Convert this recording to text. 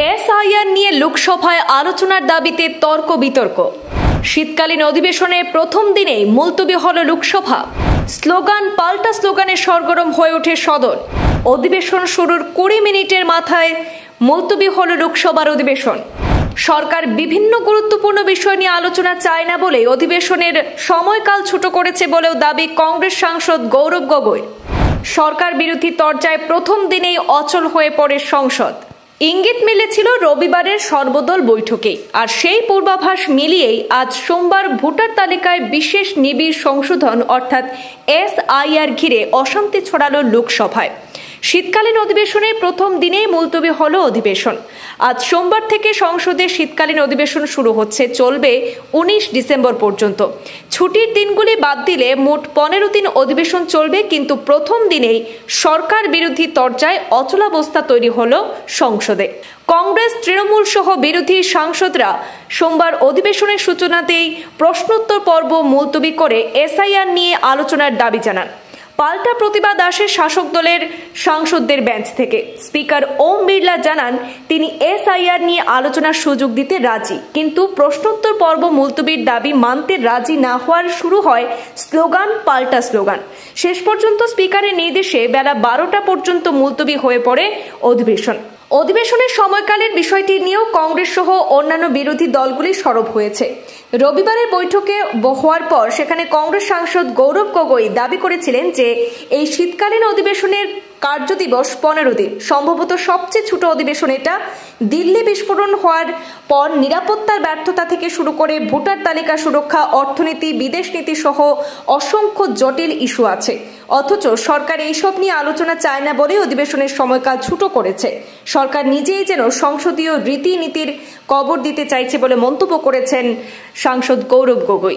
SIR নিয়ে লোকসভায় আলোচনার দাবিতে তর্ক বিতর্ক। শীতকালীন অধিবেশনের প্রথম দিনেই মুলতবি হল লোকসভা। স্লোগান পাল্টা স্লোগানে সরগরম হয়ে ওঠে সদন। অধিবেশন শুরুর 20 মিনিটের মাথায় মুলতবি হল লোকসভার অধিবেশন। সরকার বিভিন্ন গুরুত্বপূর্ণ বিষয় নিয়ে আলোচনা চায় না বলে অধিবেশনের সময়কাল ছোট করেছে বলেও দাবি কংগ্রেস সাংসদ গৌরব গগৈ। সরকার বিরোধী তরজায় প্রথম দিনেই অচল হয়ে পড়ে সংসদ। ইঙ্গিত মিলেছিল রবিবারের সর্বদল বৈঠকে, আর সেই পূর্বাভাস মিলিয়েই আজ সোমবার ভোটার তালিকায় বিশেষ নিবিড় সংশোধন অর্থাৎ এসআইআর ঘিরে অশান্তি ছড়ালো লোকসভায়। শীতকালীন অধিবেশনের প্রথম দিনেই মুলতবি হল অধিবেশন। আজ সোমবার থেকে সংসদের শীতকালীন অধিবেশন শুরু হচ্ছে, চলবে 19 ডিসেম্বর পর্যন্ত। ছুটির দিনগুলি বাদ দিলে মোট 15 দিন অধিবেশন চলবে, কিন্তু প্রথম দিনেই সরকার বিরোধী তরজায় অচলাবস্থা তৈরি হলো সংসদে। কংগ্রেস, তৃণমূল সহ বিরোধী সাংসদরা সোমবার অধিবেশনের সূচনাতেই প্রশ্নোত্তর পর্ব মুলতবি করে এসআইআর নিয়ে আলোচনার দাবি জানান। পাল্টা প্রতিবাদ আসে শাসক দলের সাংসদদের বেঞ্চ থেকে। স্পিকার ওম বিড়লা জানান তিনি এসআইআর নিয়ে আলোচনার সুযোগ দিতে রাজি, কিন্তু প্রশ্নোত্তর পর্ব মুলতবির দাবি মানতে রাজি না হওয়ার শুরু হয় স্লোগান পাল্টা স্লোগান। শেষ পর্যন্ত স্পিকারের নির্দেশে বেলা 12টা পর্যন্ত মুলতবি হয়ে পড়ে অধিবেশন। অধিবেশনের সময়কালের বিষয়টি নিয়েও কংগ্রেস সহ অন্যান্য বিরোধী দলগুলি সরব হয়েছে। রবিবারের বৈঠকে হওয়ার পর সেখানে কংগ্রেস সাংসদ গৌরব গগৈ দাবি করেছিলেন যে এই শীতকালীন অধিবেশনের কার্যদিবস 15 দিন, সম্ভবত সবচেয়ে ছোট অধিবেশন এটা। দিল্লি বিস্ফোরণ হওয়ার পর নিরাপত্তার ব্যর্থতা থেকে শুরু করে ভোটার তালিকা সুরক্ষা, অর্থনীতি, বিদেশ নীতি সহ অসংখ্য জটিল ইস্যু আছে, অথচ সরকার এইসব নিয়ে আলোচনা চায় না বলে অধিবেশনের সময়কাল ছোট করেছে। সরকার নিজেই যেন সংসদীয় রীতিনীতির কবর দিতে চাইছে বলে মন্তব্য করেছেন সাংসদ গৌরব গগৈ।